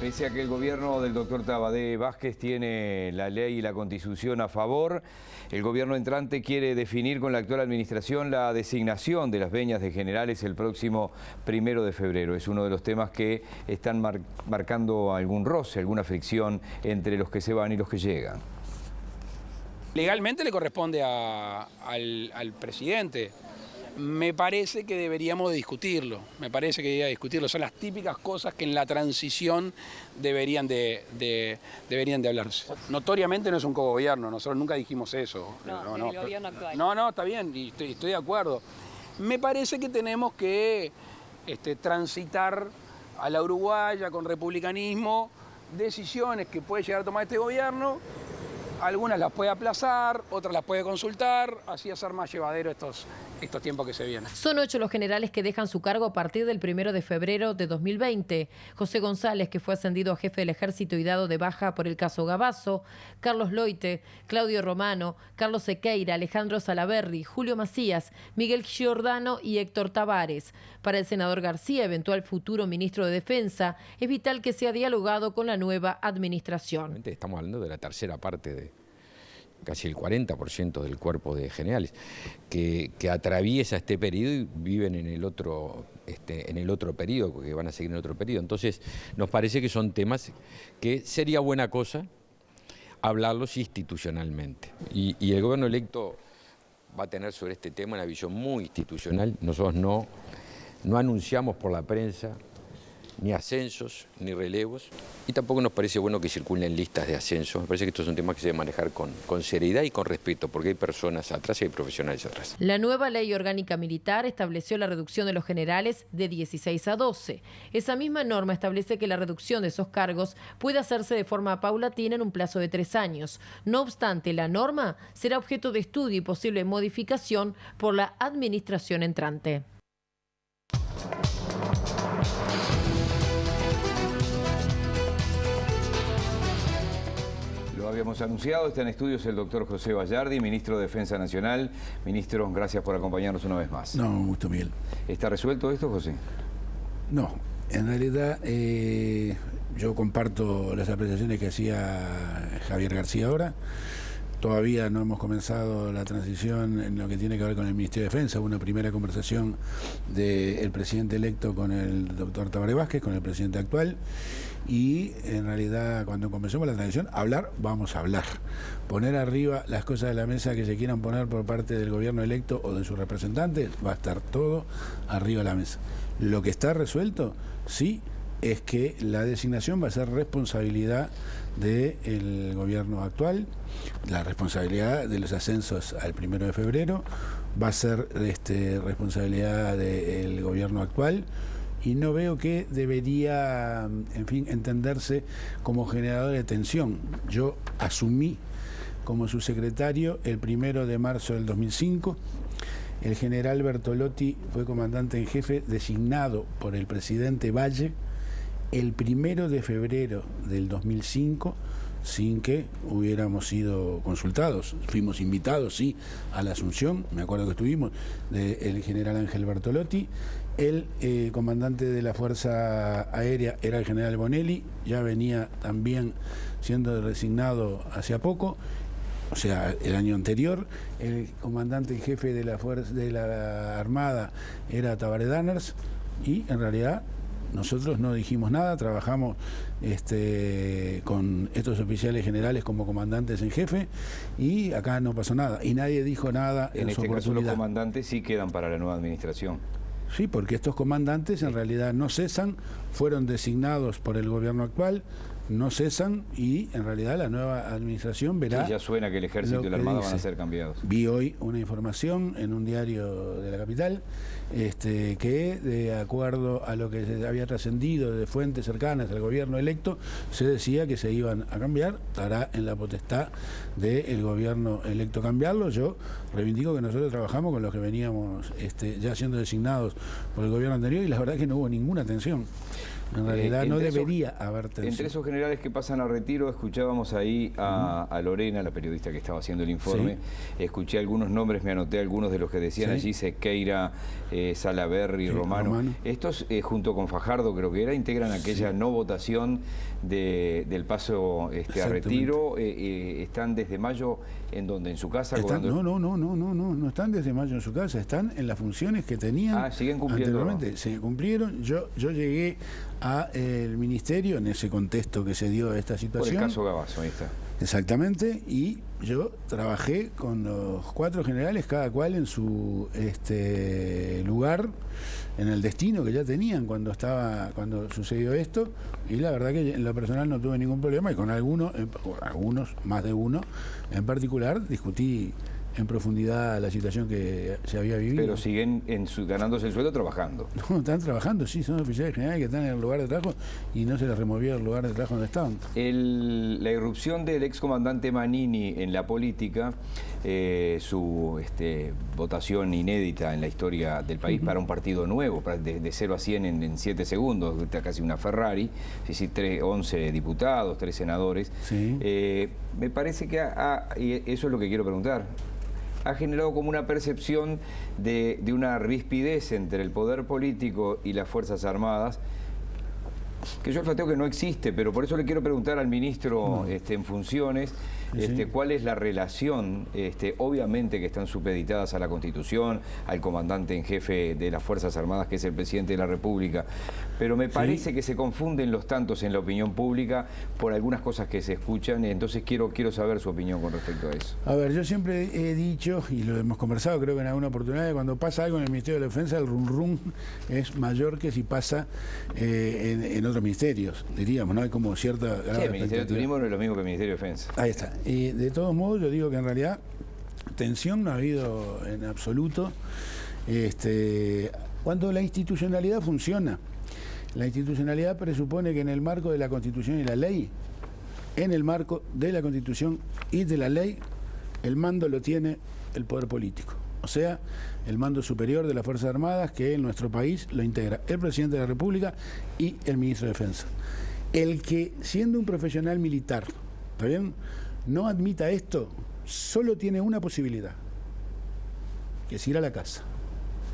Pese a que el gobierno del doctor Tabadé Vázquez tiene la ley y la Constitución a favor, el gobierno entrante quiere definir con la actual administración la designación de las veñas de generales el próximo 1 de febrero. Es uno de los temas que están marcando algún roce, alguna fricción entre los que se van y los que llegan. Legalmente le corresponde al presidente. Me parece que deberíamos de discutirlo, Son las típicas cosas que en la transición deberían de hablarse. Notoriamente no es un cogobierno, nosotros nunca dijimos eso. No, el gobierno actual. No, está bien, y estoy de acuerdo. Me parece que tenemos que transitar a la uruguaya con republicanismo, decisiones que puede llegar a tomar este gobierno. Algunas las puede aplazar, otras las puede consultar, así hacer más llevadero estos tiempos que se vienen. Son 8 los generales que dejan su cargo a partir del 1 de febrero de 2020. José González, que fue ascendido a jefe del ejército y dado de baja por el caso Gabazo, Carlos Loite, Claudio Romano, Carlos Sequeira, Alejandro Salaverry, Julio Macías, Miguel Giordano y Héctor Tavares. Para el senador García, eventual futuro ministro de Defensa, es vital que sea dialogado con la nueva administración. Estamos hablando de la tercera parte de casi el 40% del cuerpo de generales que atraviesa este periodo y viven en el otro periodo, porque van a seguir en el otro periodo. Entonces, nos parece que son temas que sería buena cosa hablarlos institucionalmente. Y el gobierno electo va a tener sobre este tema una visión muy institucional. Nosotros no anunciamos por la prensa ni ascensos, ni relevos, y tampoco nos parece bueno que circulen listas de ascensos. Me parece que estos son temas que se deben manejar con seriedad y con respeto, porque hay personas atrás y hay profesionales atrás. La nueva ley orgánica militar estableció la reducción de los generales de 16 a 12. Esa misma norma establece que la reducción de esos cargos puede hacerse de forma paulatina en un plazo de 3 años. No obstante, la norma será objeto de estudio y posible modificación por la administración entrante. Lo habíamos anunciado, está en estudios el doctor José Bayardi, ministro de Defensa Nacional. Ministro, gracias por acompañarnos una vez más. No, un gusto, Miguel. ¿Está resuelto esto, José? No, en realidad yo comparto las apreciaciones que hacía Javier García ahora. Todavía no hemos comenzado la transición en lo que tiene que ver con el Ministerio de Defensa. Hubo una primera conversación del presidente electo con el doctor Tabadé Vázquez, con el presidente actual. Y en realidad cuando comencemos la transición, vamos a hablar. Poner arriba las cosas de la mesa que se quieran poner por parte del gobierno electo o de sus representantes, va a estar todo arriba de la mesa. Lo que está resuelto, sí, es que la designación va a ser responsabilidad del gobierno actual, la responsabilidad de los ascensos al 1 de febrero va a ser responsabilidad del gobierno actual, y no veo que debería, en fin, entenderse como generador de tensión. Yo asumí como subsecretario el 1 de marzo del 2005. El general Bertolotti fue comandante en jefe designado por el presidente Valle el 1 de febrero del 2005, sin que hubiéramos sido consultados. Fuimos invitados, sí, a la asunción, me acuerdo que estuvimos, del general Ángel Bertolotti. El comandante de la Fuerza Aérea era el general Bonelli, ya venía también siendo designado hace poco, o sea, el año anterior. El comandante en jefe de la Armada era Tabaré Danners, y en realidad nosotros no dijimos nada, trabajamos con estos oficiales generales como comandantes en jefe, y acá no pasó nada, y nadie dijo nada en su este caso oportunidad. Los comandantes sí quedan para la nueva administración. Sí, porque estos comandantes en realidad no cesan, fueron designados por el gobierno actual, no cesan, y en realidad la nueva administración verá... Sí, ya suena que el ejército y la armada van a ser cambiados. Vi hoy una información en un diario de la capital que, de acuerdo a lo que se había trascendido de fuentes cercanas al gobierno electo, se decía que se iban a cambiar. Estará en la potestad del gobierno electo cambiarlo. Yo reivindico que nosotros trabajamos con los que veníamos ya siendo designados por el gobierno anterior, y la verdad es que no hubo ninguna tensión. En realidad no debería haber tensión. Entre esos generales que pasan a retiro, escuchábamos ahí a Lorena, la periodista que estaba haciendo el informe. Sí. Escuché algunos nombres, me anoté algunos de los que decían allí, Sequeira, Salaverry, Romano. Estos, junto con Fajardo, creo que era, integran aquella no votación del paso a retiro. ¿Están desde mayo en donde? ¿En su casa? No están desde mayo en su casa, están en las funciones que tenían. Siguen cumpliendo. Anteriormente. Se cumplieron. Yo llegué al ministerio en ese contexto que se dio esta situación. Por el caso Gabazo, ahí está. Exactamente, y yo trabajé con los 4 generales, cada cual en su lugar, en el destino que ya tenían cuando sucedió esto, y la verdad que en lo personal no tuve ningún problema, y con algunos, más de uno en particular, discutí en profundidad la situación que se había vivido. Pero siguen ganándose el sueldo trabajando. No, están trabajando, sí, son oficiales generales que están en el lugar de trabajo y no se les removió el lugar de trabajo donde estaban. La irrupción del excomandante Manini en la política, su votación inédita en la historia del país para un partido nuevo, de 0 a 100 en 7 segundos, casi una Ferrari, es decir, 11 diputados, 3 senadores. Sí. Me parece que y eso es lo que quiero preguntar, ha generado como una percepción de una rispidez entre el poder político y las Fuerzas Armadas, que yo olfateo que no existe, pero por eso le quiero preguntar al ministro en funciones cuál es la relación, obviamente que están supeditadas a la Constitución, al comandante en jefe de las Fuerzas Armadas, que es el presidente de la República, pero me parece que se confunden los tantos en la opinión pública por algunas cosas que se escuchan, entonces quiero saber su opinión con respecto a eso. A ver, yo siempre he dicho, y lo hemos conversado creo que en alguna oportunidad, que cuando pasa algo en el Ministerio de la Defensa, el rum es mayor que si pasa en otros ministerios, diríamos, ¿no? Hay como cierta... Sí, el Ministerio de Turismo no es lo mismo que el Ministerio de Defensa. Ahí está. Y de todos modos, yo digo que en realidad tensión no ha habido en absoluto. Cuando la institucionalidad funciona, la institucionalidad presupone que en el marco de la Constitución y la ley, en el marco de la Constitución y de la ley, el mando lo tiene el poder político. O sea, el mando superior de las Fuerzas Armadas, que en nuestro país lo integra el presidente de la República y el ministro de Defensa. El que, siendo un profesional militar, ¿está bien?, no admita esto, solo tiene una posibilidad, que es ir a la casa.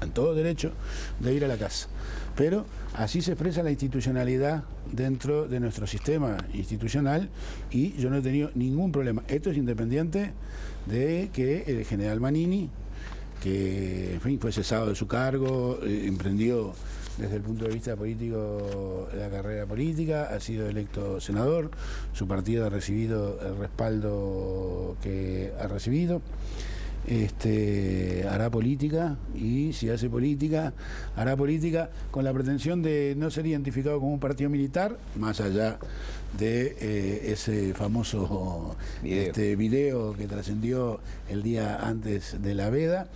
En todo derecho de ir a la casa. Pero así se expresa la institucionalidad dentro de nuestro sistema institucional y yo no he tenido ningún problema. Esto es independiente de que el general Manini, que en fin, fue cesado de su cargo, emprendió desde el punto de vista político la carrera política, ha sido electo senador, su partido ha recibido el respaldo que ha recibido. Hará política, y si hace política, hará política con la pretensión de no ser identificado como un partido militar, más allá de ese famoso video que trascendió el día antes de la veda,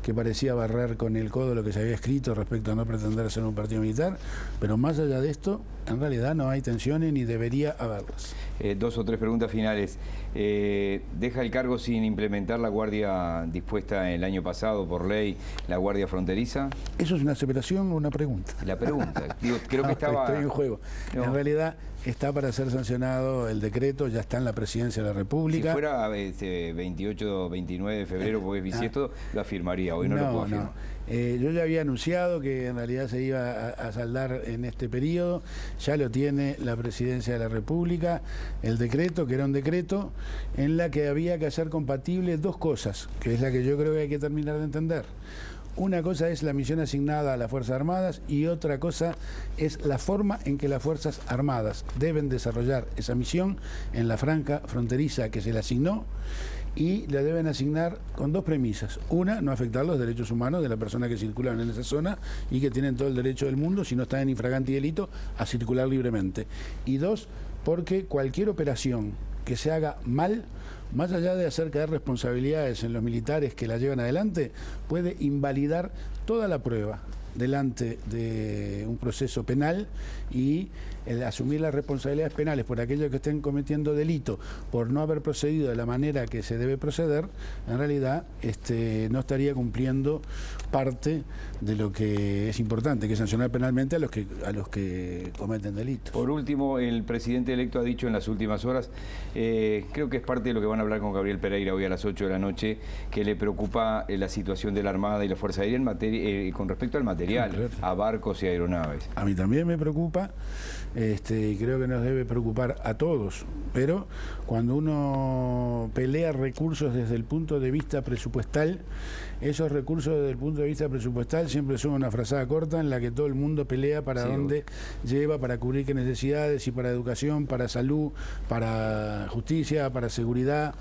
que parecía barrer con el codo lo que se había escrito respecto a no pretender ser un partido militar, pero más allá de esto, en realidad no hay tensiones ni debería haberlas. 2 o 3 preguntas finales. ¿Deja el cargo sin implementar la guardia dispuesta el año pasado por ley, la guardia fronteriza? ¿Eso es una aseveración o una pregunta? La pregunta. Digo, creo que estaba... Estoy en juego. No. En realidad está para ser sancionado el decreto, ya está en la Presidencia de la República. Si fuera 28 o 29 de febrero, porque es bisiesto, lo afirmaría. Hoy no lo puedo afirmar. Yo ya había anunciado que en realidad se iba a saldar en este periodo, ya lo tiene la Presidencia de la República, el decreto, que era un decreto en la que había que hacer compatibles 2 cosas, que es la que yo creo que hay que terminar de entender. Una cosa es la misión asignada a las Fuerzas Armadas y otra cosa es la forma en que las Fuerzas Armadas deben desarrollar esa misión en la franja fronteriza que se le asignó, y la deben asignar con 2 premisas. Una, no afectar los derechos humanos de las personas que circulan en esa zona y que tienen todo el derecho del mundo, si no están en infragante delito, a circular libremente. Y 2, porque cualquier operación que se haga mal, más allá de hacer caer responsabilidades en los militares que la llevan adelante, puede invalidar toda la prueba delante de un proceso penal y el asumir las responsabilidades penales por aquellos que estén cometiendo delito por no haber procedido de la manera que se debe proceder, en realidad no estaría cumpliendo parte de lo que es importante, que es sancionar penalmente a los que cometen delitos. Por último, el presidente electo ha dicho en las últimas horas, creo que es parte de lo que van a hablar con Gabriel Pereira hoy a las 8 de la noche, que le preocupa la situación de la Armada y la Fuerza Aérea con respecto al material, claro, a barcos y aeronaves. A mí también me preocupa. Y creo que nos debe preocupar a todos, pero cuando uno pelea recursos desde el punto de vista presupuestal, esos recursos desde el punto de vista presupuestal siempre son una frazada corta en la que todo el mundo pelea para dónde lleva, para cubrir qué necesidades, y para educación, para salud, para justicia, para seguridad.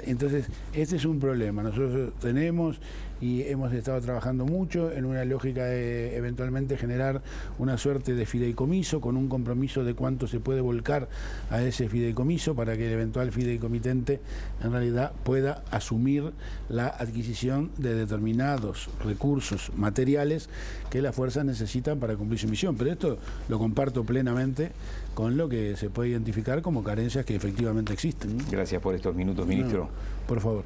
Entonces, este es un problema. Nosotros tenemos y hemos estado trabajando mucho en una lógica de eventualmente generar una suerte de fideicomiso con un compromiso de cuánto se puede volcar a ese fideicomiso para que el eventual fideicomitente en realidad pueda asumir la adquisición de determinados recursos materiales que las fuerzas necesitan para cumplir su misión. Pero esto lo comparto plenamente con lo que se puede identificar como carencias que efectivamente existen. Gracias por estos minutos, ministro. No, por favor.